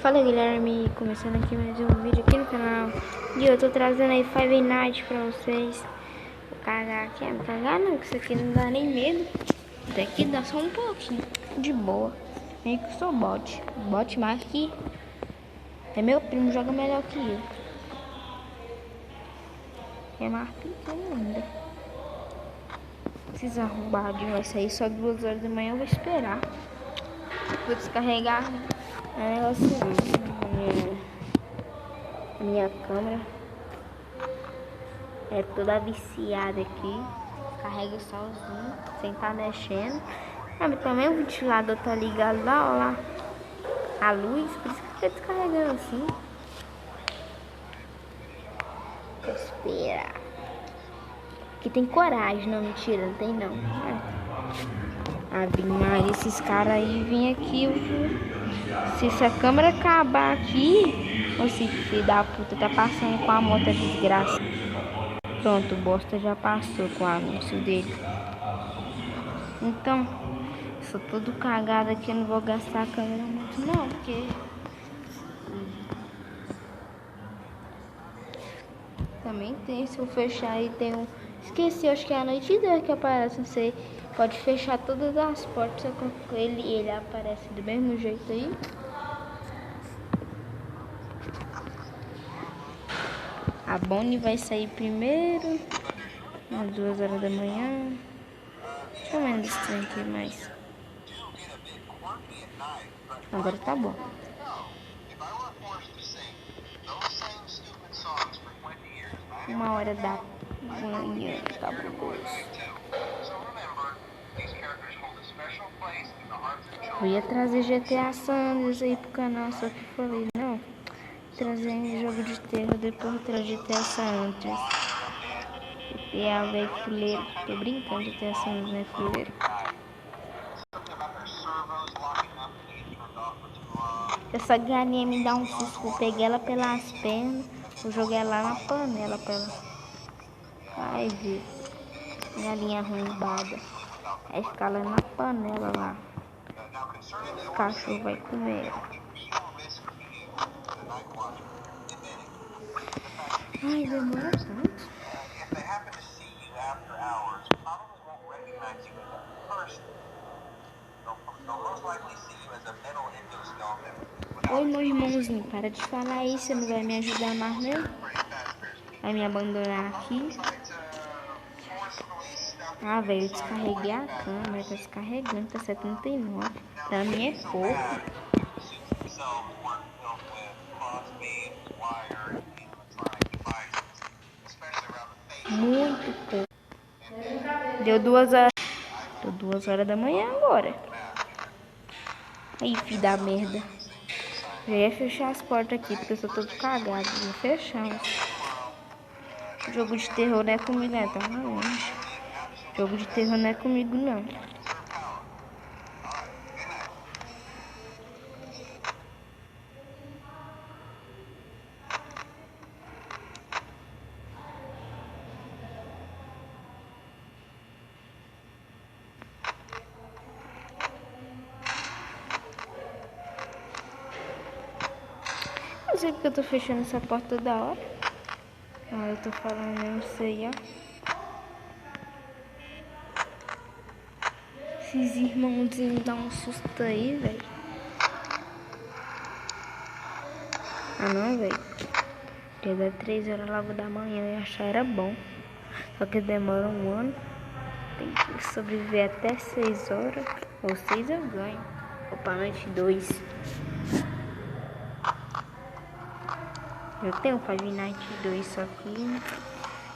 Fala Guilherme, começando aqui mais um vídeo aqui no canal. E eu tô trazendo aí Five Nights pra vocês. Vou cagar aqui, não cagar não, que isso aqui não dá nem medo. Daqui dá só um pouquinho, de boa. Nem que eu sou bot. Bot mais que é meu primo, joga melhor que eu. É mais pequeno ainda. Esses arrombados vai sair só 2 horas da manhã, eu vou esperar. Vou descarregar a minha câmera é toda viciada aqui. Carrega sozinho, sem estar mexendo. Mas também o ventilador tá ligado lá, ó lá. A luz, por isso que fica descarregando assim. Espera. Aqui tem coragem, não, mentira, não tem não. Ave Maria, esses caras aí vêm aqui. Se essa câmera acabar aqui, ou se filho da puta tá passando com a moto, é desgraça. Pronto, o bosta já passou com o anúncio dele. Então, sou todo cagado aqui, eu não vou gastar a câmera muito não, porque também tem, se eu fechar aí tem um... Esqueci, acho que é a noite inteira que aparece, não sei. Pode fechar todas as portas, com ele aparece do mesmo jeito aí. A Bonnie vai sair primeiro, às 2 horas da manhã. Deixa eu ver esse trem aqui mais. Agora tá bom. 1h da manhã, tá bom. Eu ia trazer GTA San Andreas aí pro canal, só que falei, não, trazer jogo de terror, depois eu trazer GTA San Andreas. E a velho fuleiro, tô brincando, GTA San Andreas, né, fuleiro. Essa galinha me dá um susto, eu peguei ela pelas pernas, eu joguei ela na panela pra ela. Vai ver, galinha arrombada. Aí fica lá na panela lá. Os cachorros vai comer. Ai, demora tanto. Oi, meu irmãozinho, para de falar isso, você não vai me ajudar mais, né? Vai me abandonar aqui. Ah, velho, eu descarreguei a câmera, tá descarregando, tá 79. Pra mim é pouco. Muito pouco. Deu 2 horas. Deu 2 horas da manhã agora. Aí, filho da merda. Já ia fechar as portas aqui, porque eu sou todo cagado. Vou fechar. Jogo de terror não é comigo, né? Tá longe. Jogo de terror não é comigo, não. Não sei porque eu tô fechando essa porta toda hora. Ah, eu tô falando mesmo isso aí, ó. Esses irmãozinhos dão um susto aí, velho. Ah não, velho. Pegar 3 horas logo da manhã e achar era bom. Só que demora um ano. Tem que sobreviver até 6 horas. Ou 6 eu ganho. Ou pra noite 2. Eu tenho Five Nights 2, só que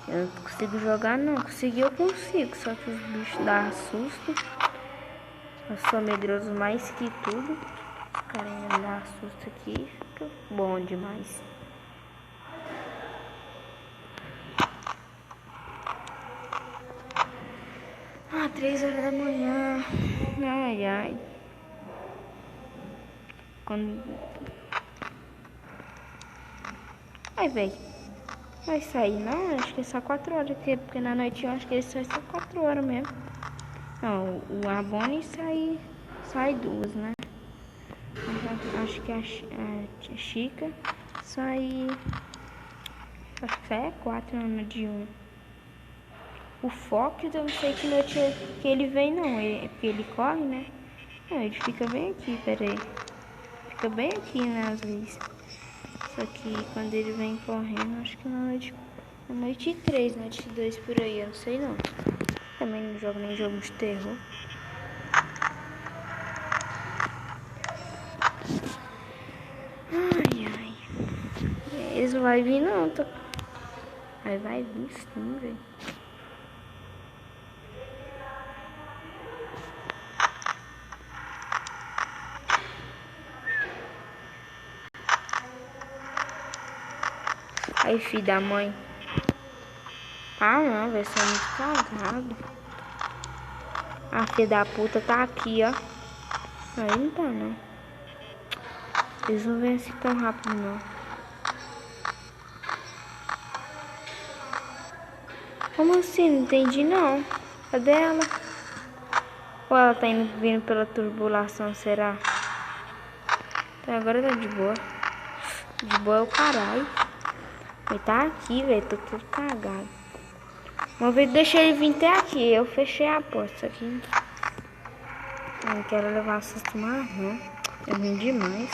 eu não consigo jogar não. Conseguir eu consigo, só que os bichos dão susto. Eu sou medroso mais que tudo. Os caras ainda dão susto aqui. Fica bom demais. Ah, 3 horas da manhã. Ai, ai. Quando... Ai, velho. Vai sair não? Acho que é só 4 horas aqui. Porque na noite eu acho que ele sai só 4 horas mesmo. Não, o Abone sai 2, né? Acho que que a Chica. Sai. Acho que sai 4 no de 1. O Fox, eu não sei que noite que ele vem, não. É porque ele corre, né? Não, ele fica bem aqui, peraí. Fica bem aqui, né, às vezes. Só que quando ele vem correndo, acho que na noite 3, noite 2 por aí, eu não sei não. Também não jogo nem jogo de terror. Ai, ai. Eles não vão vir não, tô... Aí vai vir sim, velho. Aí, filho da mãe. Ah, não, vai ser muito cagado. A filha da puta tá aqui, ó. Aí não tá, não. Eles não vêm assim tão rápido, não. Como assim? Não entendi, não. Cadê ela? Ou ela tá vindo pela turbulação, será? Então agora tá de boa. De boa é o caralho. Ele tá aqui, velho. Tô tudo cagado. Uma vez deixei ele vir até aqui. Eu fechei a porta aqui. Não quero levar susto mais, não. É ruim demais.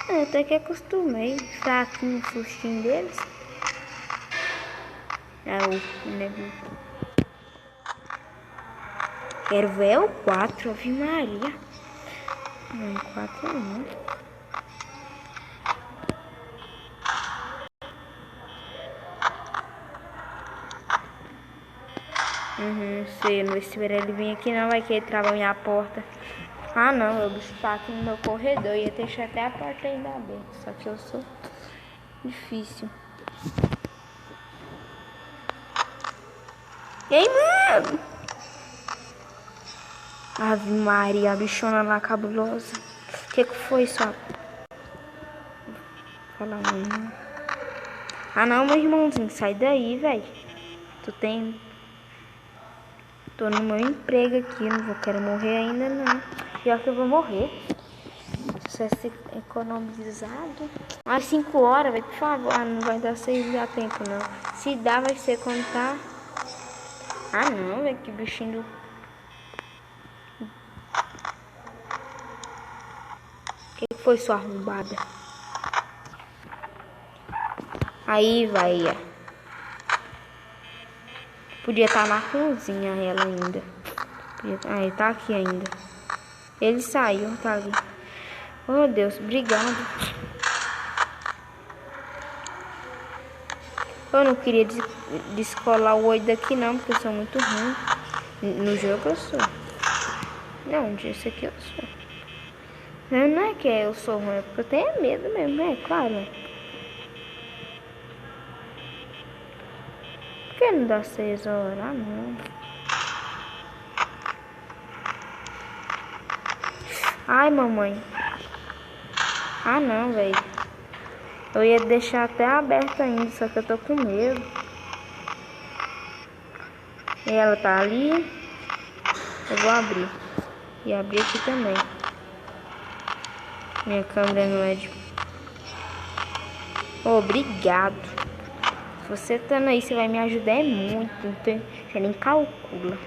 Eu até que acostumei. Fraquinho o sustinho deles. É o negócio. Quero ver o 4, Ave Maria. Não, 4 não. Sei, não vou esperar ele vir aqui não, vai que ele trava a minha porta. Ah não, o bicho tá aqui no meu corredor, ia deixar até a porta ainda aberta, só que eu sou difícil. E aí, mano? Ave Maria, a bichona lá cabulosa. O que foi, só? Fala não. Ah não, meu irmãozinho, sai daí, velho. Tô no meu emprego aqui, não quero morrer ainda não. Pior que eu vou morrer. Se ser economizado. Às 5 horas, velho, por favor. Ah, não vai dar 6 a tempo não. Se dá, vai ser quando tá. Ah não, velho, que bichinho do... O que foi, sua arrombada? Aí, vai. Podia estar na cozinha ela ainda. Ah, ele tá aqui ainda. Ele saiu, tá ali. Oh, Deus, obrigado. Eu não queria descolar o olho daqui não, porque eu sou muito ruim. No jogo eu sou. Não, esse aqui eu sou. Não é que eu sou ruim, é porque eu tenho medo mesmo, é claro. Por que não dá 6 horas? Ah, não. Ai, mamãe. Ah, não, velho. Eu ia deixar até aberto ainda, só que eu tô com medo. E ela tá ali. Eu vou abrir. E abrir aqui também. Minha câmera não é de... Obrigado. Se você tá aí, você vai me ajudar muito. Você nem calcula.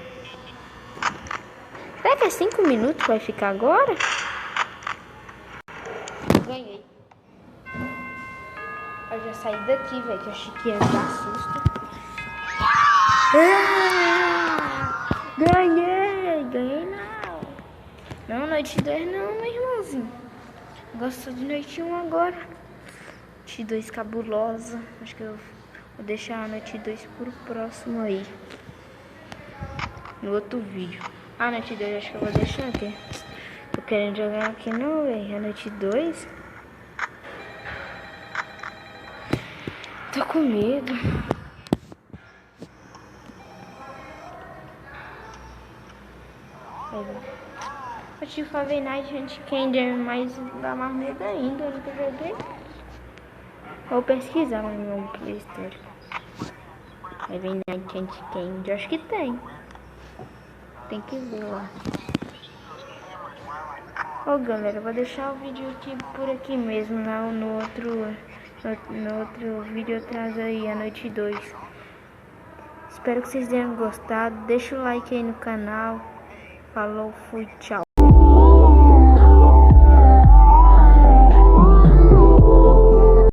Será que é 5 minutos que vai ficar agora? Ganhei. Eu já saí daqui, velho, que eu achei que ia dar susto. Ganhei não. Não, noite 2 não, meu irmãozinho. Gosto de noite 1 agora. Noite 2 cabulosa. Acho que eu vou deixar a noite 2 pro próximo aí. No outro vídeo. A noite 2 acho que eu vou deixar aqui. Tô querendo jogar aqui não, velho. A noite 2. Tô com medo. Eu tive Five Nights at Candy, mas dá mais medo ainda. Eu nunca joguei. Vou pesquisar no meu Play Store. Five Nights at Candy. Acho que tem. Tem que ver lá. Ô galera, eu vou deixar o vídeo aqui por aqui mesmo, no outro vídeo eu trago aí a noite 2. Espero que vocês tenham gostado. Deixa o like aí no canal. Falou, fui, tchau.